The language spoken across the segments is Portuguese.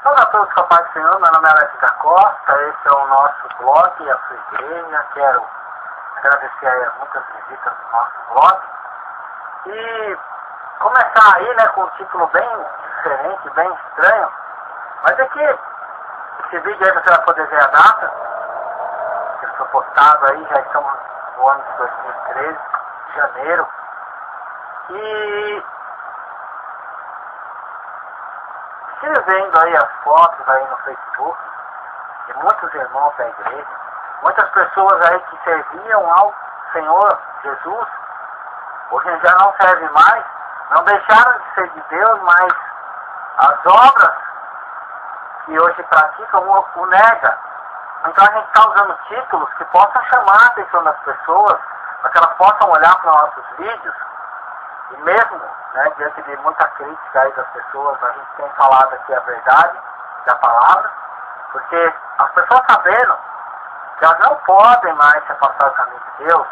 Olá a todos, com a paz do Senhor, meu nome é Alex da Costa, esse é o nosso blog, a sua igreja. Quero agradecer aí as muitas visitas do nosso blog e começar aí, né, com um título bem diferente, bem estranho, mas é que esse vídeo aí você vai poder ver a data, que ele foi postado aí, já estamos no ano de 2013, janeiro, e estive vendo aí as fotos aí no Facebook de muitos irmãos da igreja, muitas pessoas aí que serviam ao Senhor Jesus, hoje já não servem mais, não deixaram de ser de Deus, mas as obras que hoje praticam o nega. Então a gente está usando títulos que possam chamar a atenção das pessoas, para que elas possam olhar para os nossos vídeos, e mesmo, né, diante de muita crítica aí das pessoas, a gente tem falado aqui a verdade da palavra, porque as pessoas sabendo que elas não podem mais se afastar do caminho de Deus,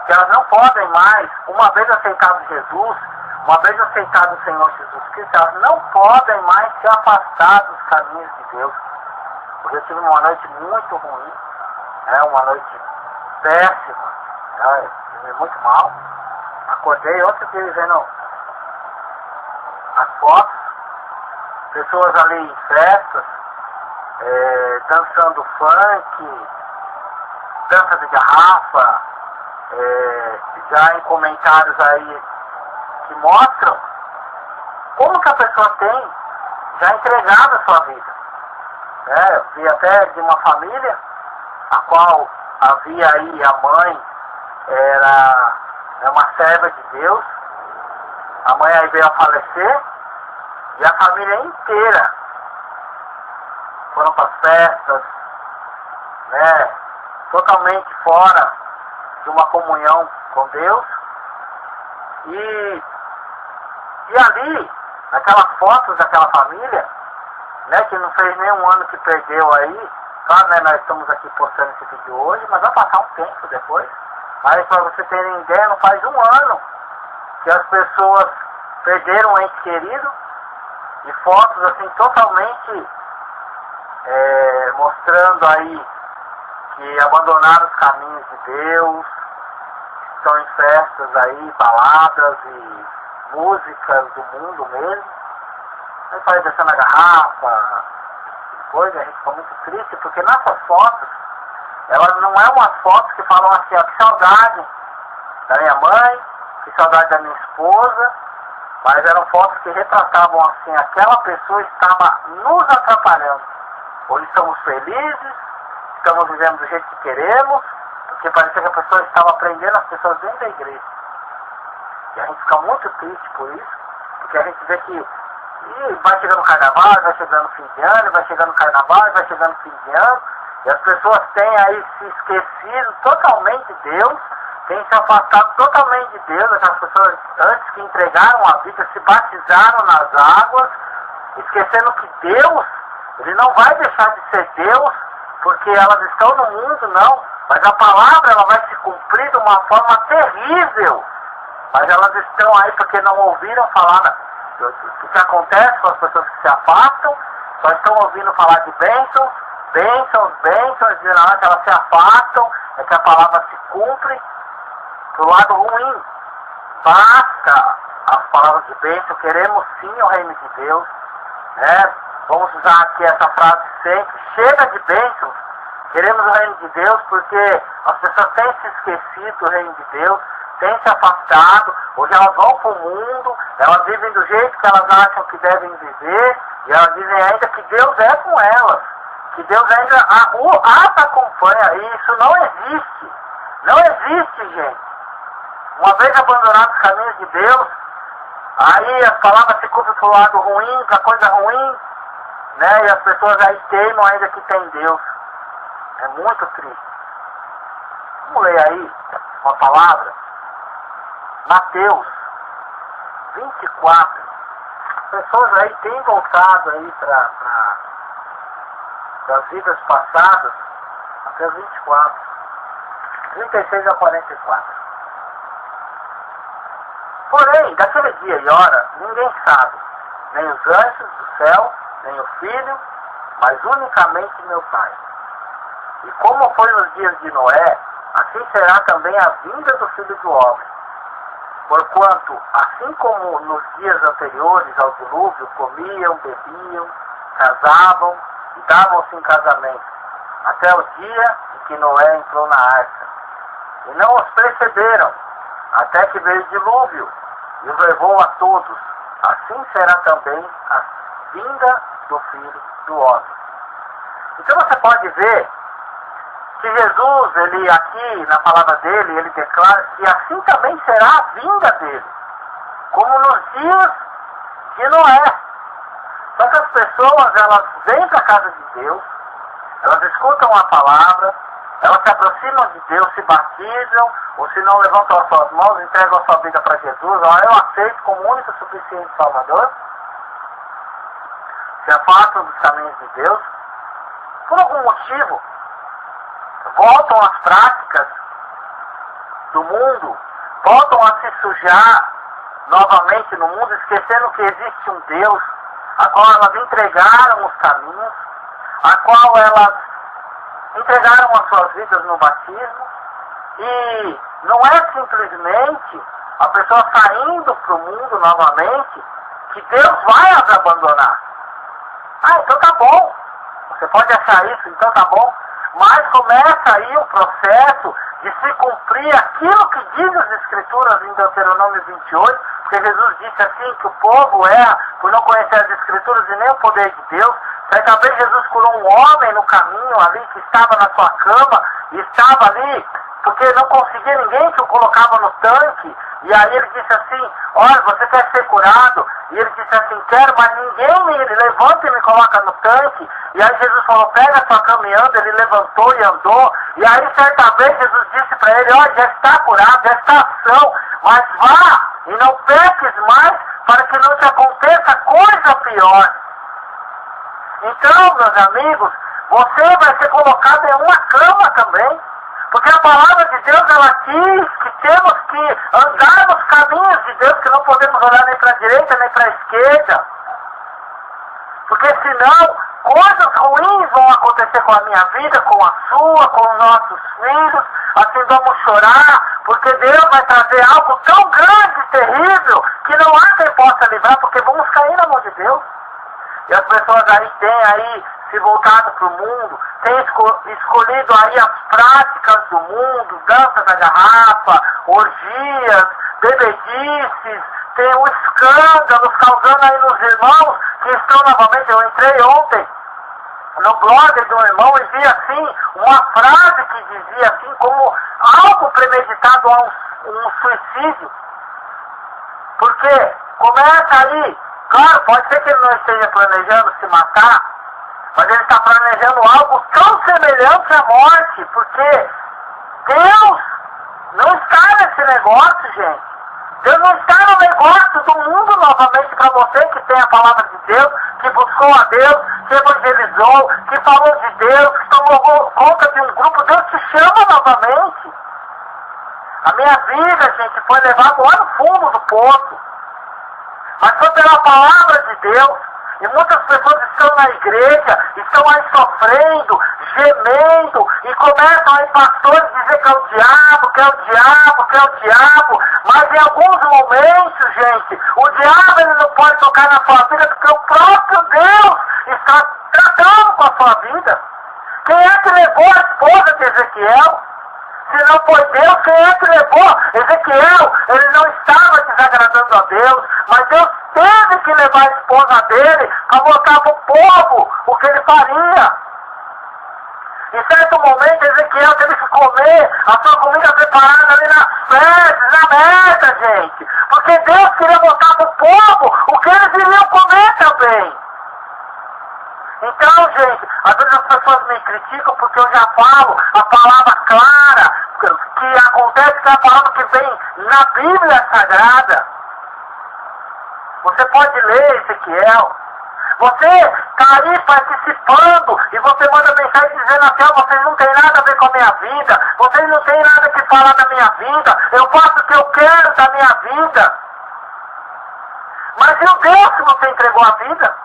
que elas não podem mais, uma vez aceitado Jesus, uma vez aceitado o Senhor Jesus Cristo, elas não podem mais se afastar dos caminhos de Deus. Porque eu tive uma noite muito ruim, né, uma noite péssima, né, dormi muito mal. Acordei outro dia vendo as fotos, pessoas ali em festas, dançando funk, dança de garrafa, já em comentários aí que mostram como que a pessoa tem já entregado a sua vida. Eu vi até de uma família, a qual havia aí a mãe, era uma serva de Deus, a mãe aí veio a falecer, e a família inteira foram para as festas, né, totalmente fora de uma comunhão com Deus, e ali, naquelas fotos daquela família, né, que não fez nem um ano que perdeu aí, claro, né, nós estamos aqui postando esse vídeo hoje, mas vai passar um tempo depois, mas para você terem ideia, não faz um ano que as pessoas perderam um ente querido, e fotos assim totalmente mostrando aí que abandonaram os caminhos de Deus, estão em festas aí, baladas e músicas do mundo mesmo. Aí vai descendo a garrafa, coisa, a gente fica muito triste, porque nessas fotos, elas não é umas fotos que falam assim, ó, que saudade da minha mãe, que saudade da minha esposa, mas eram fotos que retratavam assim, aquela pessoa estava nos atrapalhando. Hoje estamos felizes, estamos vivendo do jeito que queremos, porque parecia que a pessoa estava aprendendo as pessoas dentro da igreja. E a gente fica muito triste por isso, porque a gente vê que vai chegando o carnaval, vai chegando o fim de ano, vai chegando o carnaval, vai chegando o fim de ano, e as pessoas têm aí se esquecido totalmente de Deus, têm se afastado totalmente de Deus, aquelas pessoas antes que entregaram a vida, se batizaram nas águas, esquecendo que Deus, Ele não vai deixar de ser Deus, porque elas estão no mundo, não, mas a palavra ela vai se cumprir de uma forma terrível, mas elas estão aí porque não ouviram falar o que acontece com as pessoas que se afastam, só estão ouvindo falar de bênçãos, e na hora que elas se afastam, é que a palavra se cumpre pro lado ruim. Basta as palavras de bênção, queremos sim o reino de Deus, né? Vamos usar aqui essa frase sempre, chega de bênçãos, queremos o reino de Deus, porque as pessoas têm se esquecido do reino de Deus, têm se afastado, hoje elas vão para o mundo, elas vivem do jeito que elas acham que devem viver, e elas dizem ainda que Deus é com elas, que Deus ainda as acompanha, e isso não existe. Não existe, gente. Uma vez abandonados os caminhos de Deus, aí as palavras se cumprem para o lado ruim, para coisa ruim, né? E as pessoas aí teimam ainda que tem Deus. É muito triste. Vamos ler aí uma palavra. Mateus 24. As pessoas aí têm voltado aí para as vidas passadas, até 24. 36 a 44. Porém, daquele dia e hora, ninguém sabe, nem os anjos do céu, nem o Filho, mas unicamente meu Pai. E como foi nos dias de Noé, assim será também a vinda do Filho do Homem. Porquanto, assim como nos dias anteriores ao dilúvio, comiam, bebiam, casavam e davam-se em casamento, até o dia em que Noé entrou na arca. E não os precederam, até que veio o dilúvio e os levou a todos. Assim será também a vinda do Filho do Homem. Então você pode ver que Jesus, ele aqui na palavra dele, ele declara que assim também será a vinda dele, como nos dias de Noé. Só que as pessoas, elas vêm para a casa de Deus, elas escutam a palavra, elas se aproximam de Deus, se batizam, ou se não levantam as suas mãos, entregam a sua vida para Jesus, ó, eu aceito como único e suficiente Salvador, se afastam dos caminhos de Deus, por algum motivo, voltam às práticas do mundo, voltam a se sujar novamente no mundo, esquecendo que existe um Deus, a qual elas entregaram os caminhos, a qual elas entregaram as suas vidas no batismo, e não é simplesmente a pessoa saindo para o mundo novamente que Deus vai as abandonar. Ah, então tá bom, você pode achar isso, então tá bom, mas começa aí o processo de se cumprir aquilo que diz as Escrituras em Deuteronômio 28, porque Jesus disse assim que o povo erra por não conhecer as Escrituras e nem o poder de Deus. Certa vez Jesus curou um homem no caminho ali que estava na sua cama e estava ali porque não conseguia ninguém que o colocava no tanque. E aí ele disse assim, olha, você quer ser curado? E ele disse assim, quero, mas ninguém me levanta e me coloca no tanque. E aí Jesus falou, pega a sua cama e anda. Ele levantou e andou. E aí certa vez Jesus disse para ele, olha, já está curado, já está ação, mas vá e não peques mais para que não te aconteça coisa pior. Então, meus amigos, você vai ser colocado em uma cama também. Porque a palavra de Deus, ela diz que temos que andar nos caminhos de Deus, que não podemos olhar nem para a direita nem para a esquerda. Porque senão, coisas ruins vão acontecer com a minha vida, com a sua, com os nossos filhos. Assim vamos chorar, porque Deus vai trazer algo tão grande e terrível, que não há quem possa livrar, porque vamos cair na mão de Deus. E as pessoas aí têm aí se voltado para o mundo, têm escolhido aí as práticas do mundo, dança da garrafa, orgias, bebedices, tem um escândalo causando aí nos irmãos que estão novamente. Eu entrei ontem no blog de um irmão e vi assim uma frase que dizia assim como algo premeditado a um suicídio. Porque começa aí, claro, pode ser que ele não esteja planejando se matar, mas ele está planejando algo tão semelhante à morte, porque Deus não está nesse negócio, gente. Deus não está no negócio do mundo novamente para você que tem a palavra de Deus, que buscou a Deus, que evangelizou, que falou de Deus, que tomou conta de um grupo. Deus te chama novamente. A minha vida, gente, foi levada lá no fundo do poço. Mas foi pela palavra de Deus. E muitas pessoas estão na igreja, estão aí sofrendo, gemendo, e começam aí pastores dizer que é o diabo, que é o diabo, que é o diabo. Mas em alguns momentos, gente, o diabo ele não pode tocar na sua vida, porque o próprio Deus está tratando com a sua vida. Quem é que levou a esposa de Ezequiel? Se não foi Deus, quem é que levou? Ezequiel, ele não estava desagradando a Deus, mas Deus teve que levar a esposa dele para mostrar para o povo o que ele faria. Em certo momento, Ezequiel teve que comer a sua comida preparada ali nas fezes, na mesa, gente. Porque Deus queria mostrar para o povo o que eles iriam comer também. Então, gente, às vezes as pessoas me criticam porque eu já falo a palavra clara, que acontece que é a palavra que vem na Bíblia Sagrada. Você pode ler Ezequiel. Você está aí participando e você manda mensagem dizendo assim, ó, vocês não têm nada a ver com a minha vida, vocês não têm nada que falar da minha vida, eu faço o que eu quero da minha vida. Mas e o Deus que você entregou a vida?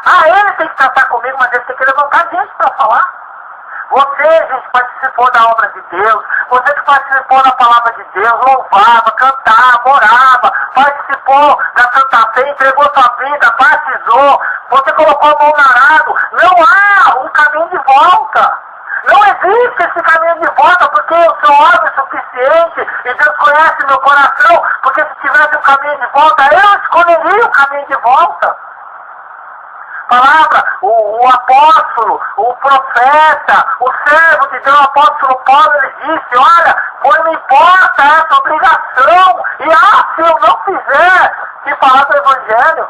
Ah, ele tem que tratar comigo, mas ele tem que levantar gente para falar. Você, gente, participou da obra de Deus. Você que participou da palavra de Deus, louvava, cantava, orava, participou da Santa Fé, entregou sua vida, batizou. Você colocou a mão no arado. Não há um caminho de volta. Não existe esse caminho de volta, porque eu sou homem suficiente e Deus conhece meu coração, porque se tivesse um caminho de volta, eu escolheria o caminho de volta. Palavra, o apóstolo, o profeta, o servo de Deus, o apóstolo Paulo, ele disse, olha, pois me importa essa obrigação, e se eu não fizer, de falar do Evangelho.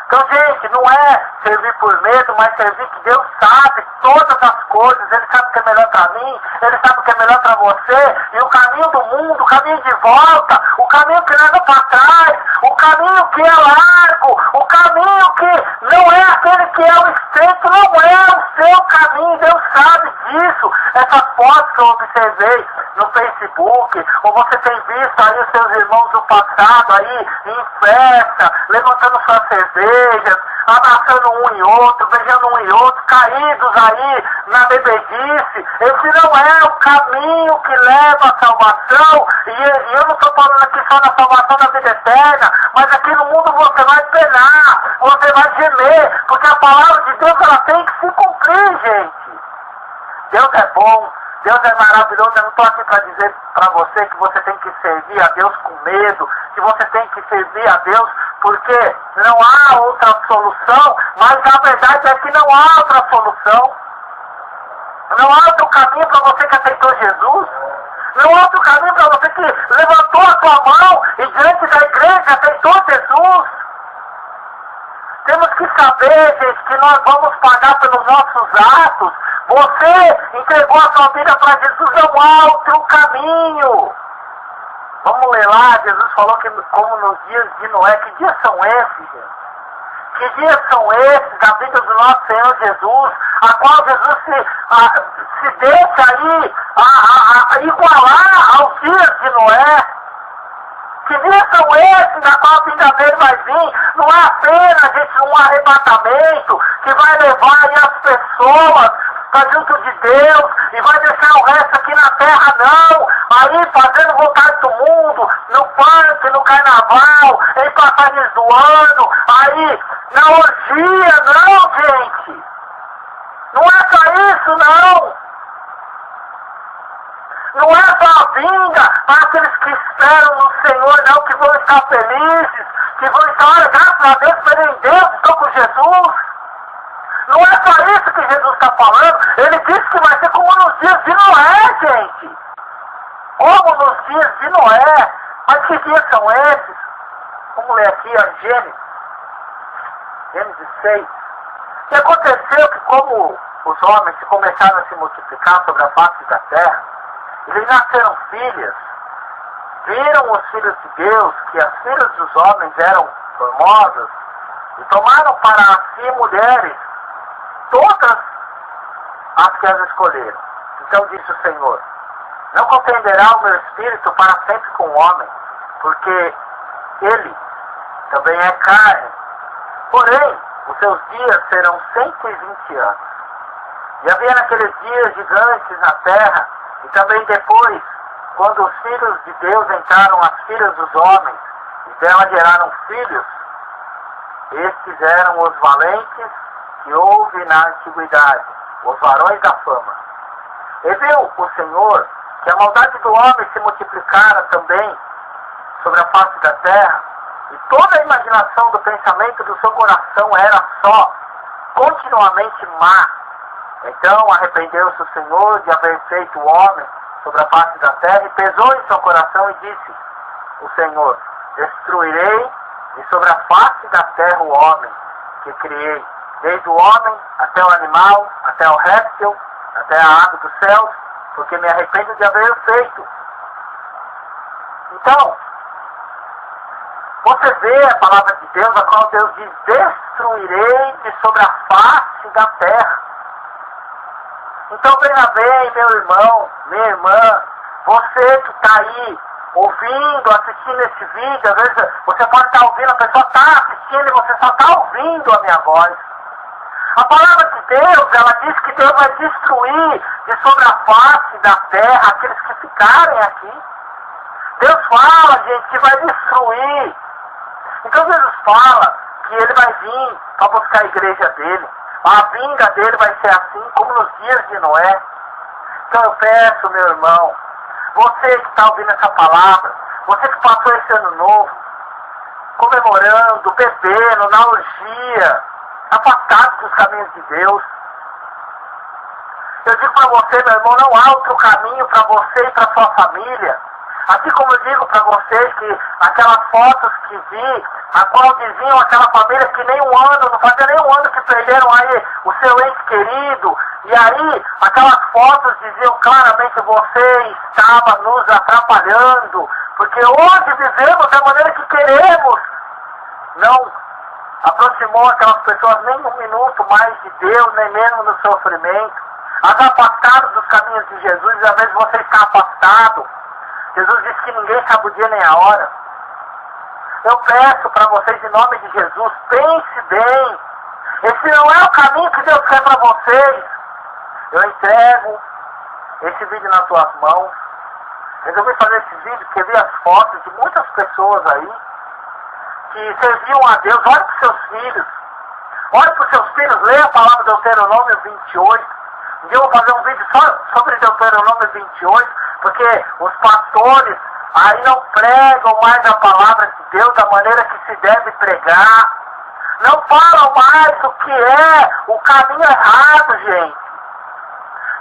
Então, gente, não é servir por medo, mas servir que Deus sabe todas as coisas, Ele sabe o que é melhor para mim, Ele sabe o que é melhor para você, e o caminho do mundo, o caminho de volta, o caminho que leva para trás, o caminho que é largo, o caminho que não é aquele que é o estreito, não é o seu caminho, Deus sabe disso. Essas fotos que eu observei no Facebook, ou você tem visto aí os seus irmãos do passado aí em festa, levantando suas cervejas, abraçando um e outro, beijando um e outro, caídos aí na bebedice. Esse não é o caminho que leva à salvação, e eu não estou falando aqui só da salvação da vida eterna, mas aqui no mundo você vai penar, você vai gemer, porque a palavra de Deus ela tem que se cumprir, gente. Deus é bom, Deus é maravilhoso. Eu não estou aqui para dizer para você que você tem que servir a Deus com medo, que você tem que servir a Deus porque não há outra solução, mas a verdade é que não há outra solução. Não há outro caminho para você que aceitou Jesus. Não há outro caminho para você que levantou a sua mão e diante da igreja aceitou Jesus. Temos que saber, gente, que nós vamos pagar pelos nossos atos. Você entregou a sua vida para Jesus, não há outro caminho. Vamos ler lá, Jesus falou que como nos dias de Noé. Que dias são esses, gente? Que dias são esses da vida do nosso Senhor Jesus, a qual Jesus se deixa aí igualar aos dias de Noé? Que dias são esses da qual a vinda dele vai vir? Não é apenas, gente, um arrebatamento que vai levar aí as pessoas para junto de Deus e vai deixar o resto aqui na terra, não. Aí fazendo vontade do mundo, no funk, no carnaval, em passagens do ano, aí na orgia, não, gente. Não é só isso, não. Não é só a vinda para aqueles que esperam no Senhor, não, que vão estar felizes, que vão estar, olha, graças a Deus, esperem em Deus, estou com Jesus. Não é só isso que Jesus está falando. Ele disse que vai ser como nos dias de Noé, gente. Como nos dias de Noé. Mas que dias são esses? Vamos ler aqui, ó, Gênesis 6. O que aconteceu que como os homens começaram a se multiplicar sobre a face da terra, eles nasceram filhas, viram os filhos de Deus, que as filhas dos homens eram formosas, e tomaram para si mulheres, todas as que as escolheram. Então disse o Senhor, não contenderá o meu espírito para sempre com o homem, porque ele também é carne. Porém, os seus dias serão 120 anos. E havia naqueles dias gigantes na terra, e também depois, quando os filhos de Deus entraram as filhas dos homens, e dela geraram filhos, estes eram os valentes que houve na antiguidade, os varões da fama. E viu o Senhor que a maldade do homem se multiplicara também sobre a face da terra, e toda a imaginação do pensamento do seu coração era só, continuamente má. Então arrependeu-se o Senhor de haver feito o homem sobre a face da terra, e pesou em seu coração e disse o Senhor, destruirei de sobre a face da terra o homem que criei, desde o homem até o animal, até o réptil, até a ave dos céus, porque me arrependo de haver feito. Então, você vê a palavra de Deus, a qual Deus diz, destruirei de sobre a face da terra. Então venha bem, meu irmão, minha irmã, você que está aí ouvindo, assistindo esse vídeo, às vezes você pode estar ouvindo, a pessoa está assistindo e você só está ouvindo a minha voz. A palavra de Deus, ela diz que Deus vai destruir de sobre a face da terra aqueles que ficarem aqui. Deus fala, gente, que vai destruir. Então Jesus fala que ele vai vir para buscar a igreja dele. A vinda dele vai ser assim como nos dias de Noé. Então eu peço, meu irmão, você que está ouvindo essa palavra, você que passou esse ano novo, comemorando, bebendo, na orgia, afastado dos caminhos de Deus. Eu digo para você, meu irmão, não há outro caminho para você e para sua família. Assim como eu digo para vocês que aquelas fotos que vi, a qual diziam aquela família que nem um ano, não fazia nem um ano que perderam aí o seu ente querido, e aí aquelas fotos diziam claramente você estava nos atrapalhando, porque hoje vivemos da maneira que queremos. Não aproximou aquelas pessoas nem um minuto mais de Deus, nem mesmo no sofrimento. As afastadas dos caminhos de Jesus, e às vezes você está afastado. Jesus disse que ninguém sabe o dia nem a hora. Eu peço para vocês, em nome de Jesus, pense bem. Esse não é o caminho que Deus quer para vocês. Eu entrego esse vídeo nas suas mãos. Resolvi fazer esse vídeo porque vi as fotos de muitas pessoas aí que serviam a Deus. Olhe para os seus filhos. Olhe para os seus filhos, leia a palavra de Deuteronômio 28. Um dia eu vou fazer um vídeo só sobre Deuteronômio 28, porque os pastores aí não pregam mais a palavra de Deus da maneira que se deve pregar. Não falam mais o que é o caminho errado, gente.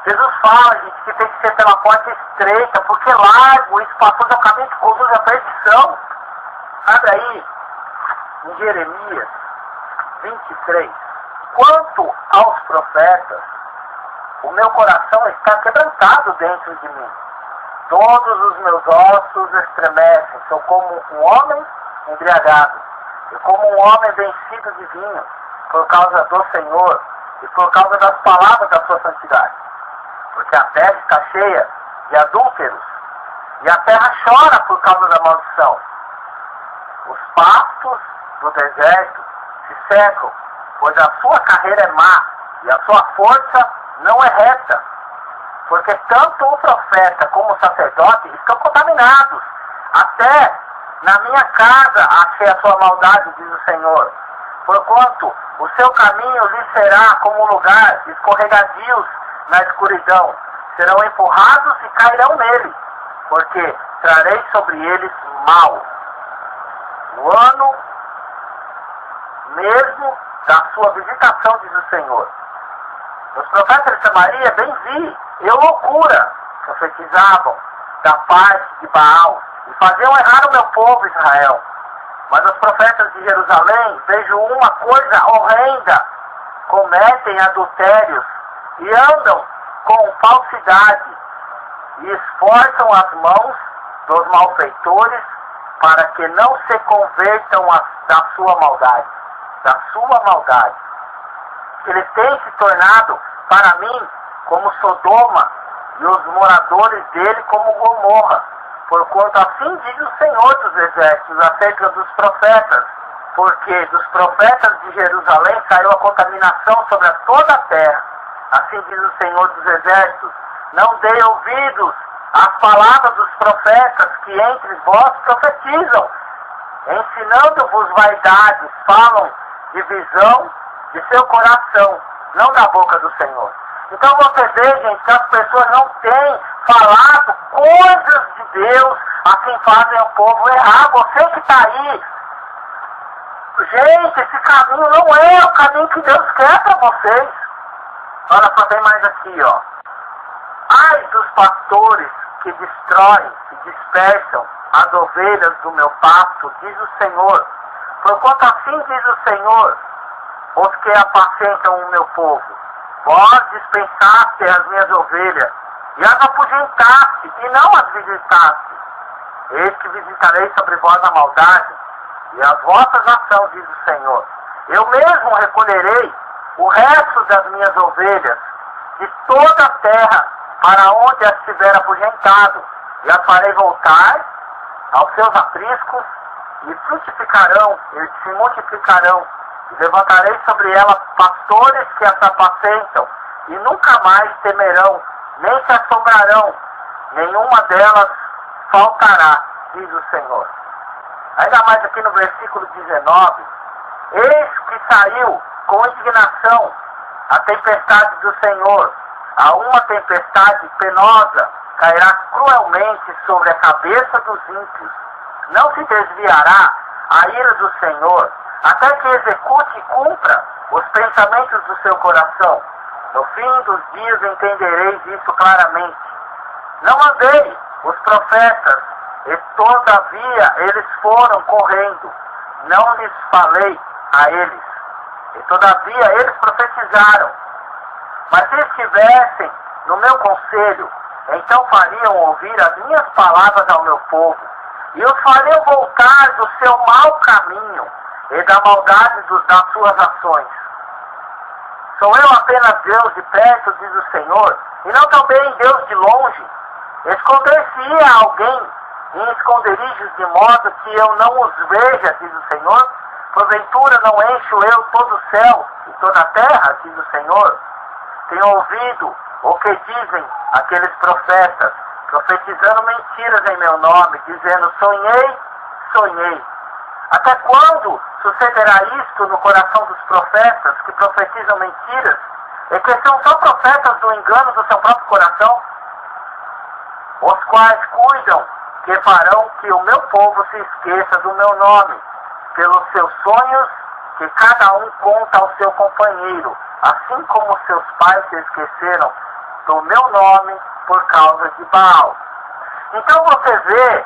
Jesus fala, gente, que tem que ser pela porta estreita, porque largo, espaçoso é o caminho que conduz à perdição. Abre aí, em Jeremias 23. Quanto aos profetas, o meu coração está quebrantado dentro de mim. Todos os meus ossos estremecem. Sou como um homem embriagado. E como um homem vencido de vinho. Por causa do Senhor. E por causa das palavras da sua santidade. Porque a terra está cheia de adúlteros. E a terra chora por causa da maldição. Os pastos do deserto se secam. Pois a sua carreira é má. E a sua força não é reta, porque tanto o profeta como o sacerdote estão contaminados. Até na minha casa achei a sua maldade, diz o Senhor. Porquanto o seu caminho lhe será como um lugar de escorregadios na escuridão. Serão empurrados e cairão nele, porque trarei sobre eles mal. O ano mesmo da sua visitação, diz o Senhor. Os profetas de Samaria bem vi, eu loucura, profetizavam da parte de Baal e faziam errar o meu povo Israel. Mas os profetas de Jerusalém, vejo uma coisa horrenda, cometem adultérios e andam com falsidade e esforçam as mãos dos malfeitores para que não se convertam da sua maldade. Da sua maldade. Ele tem se tornado para mim como Sodoma e os moradores dele como Gomorra, porquanto assim diz o Senhor dos Exércitos acerca dos profetas, porque dos profetas de Jerusalém saiu a contaminação sobre toda a terra. Assim diz o Senhor dos Exércitos, não dei ouvidos às palavras dos profetas que entre vós profetizam, ensinando-vos vaidades, falam de visão de seu coração, não da boca do Senhor. Então você vê, gente, que as pessoas não têm falado coisas de Deus, assim fazem o povo errar. Você que está aí, gente, esse caminho não é o caminho que Deus quer para vocês. Olha só, tem mais aqui, ó. Ai dos pastores que destroem e dispersam as ovelhas do meu pasto, diz o Senhor. Porquanto assim diz o Senhor, os que apacentam o meu povo. Vós dispensaste as minhas ovelhas, e as apugentaste, e não as visitaste. Eis que visitarei sobre vós a maldade, e as vossas ações, diz o Senhor. Eu mesmo recolherei o resto das minhas ovelhas, de toda a terra, para onde as tiver apugentado, e as farei voltar, aos seus apriscos, e frutificarão, eles se multiplicarão, e levantarei sobre ela pastores que as apacentam, e nunca mais temerão, nem se assombrarão, nenhuma delas faltará, diz o Senhor. Ainda mais aqui no versículo 19, eis que saiu com indignação a tempestade do Senhor, a uma tempestade penosa cairá cruelmente sobre a cabeça dos ímpios, não se desviará a ira do Senhor, até que execute e cumpra os pensamentos do seu coração. No fim dos dias entendereis isso claramente. Não mandei os profetas, e todavia eles foram correndo. Não lhes falei a eles, e todavia eles profetizaram. Mas se estivessem no meu conselho, então fariam ouvir as minhas palavras ao meu povo, e os fariam voltar do seu mau caminho e da maldade das suas ações. Sou eu apenas Deus de perto, diz o Senhor, e não também Deus de longe. Esconder-se-ia alguém em esconderijos de modo que eu não os veja, diz o Senhor? Porventura não encho eu todo o céu e toda a terra, diz o Senhor? Tenho ouvido o que dizem aqueles profetas, profetizando mentiras em meu nome, dizendo, sonhei, sonhei. Até quando sucederá isto no coração dos profetas que profetizam mentiras e que são só profetas do engano do seu próprio coração, os quais cuidam que farão que o meu povo se esqueça do meu nome, pelos seus sonhos que cada um conta ao seu companheiro, assim como seus pais se esqueceram do meu nome por causa de Baal. Então você vê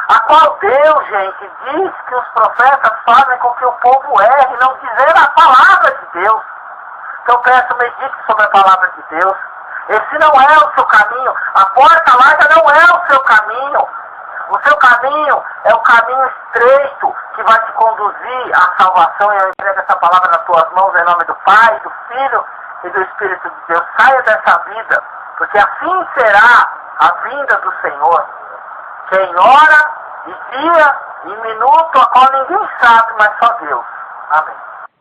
a qual Deus, gente, diz que os profetas fazem com que o povo erre, não dizer a palavra de Deus. Então peço, medite sobre a palavra de Deus. Esse não é o seu caminho. A porta larga não é o seu caminho. O seu caminho é o caminho estreito que vai te conduzir à salvação. E eu entrego essa palavra nas tuas mãos em nome do Pai, do Filho e do Espírito de Deus. Saia dessa vida, porque assim será a vinda do Senhor. Que em hora, e dia, e minuto, a qual ninguém sabe, mas só Deus. Amém.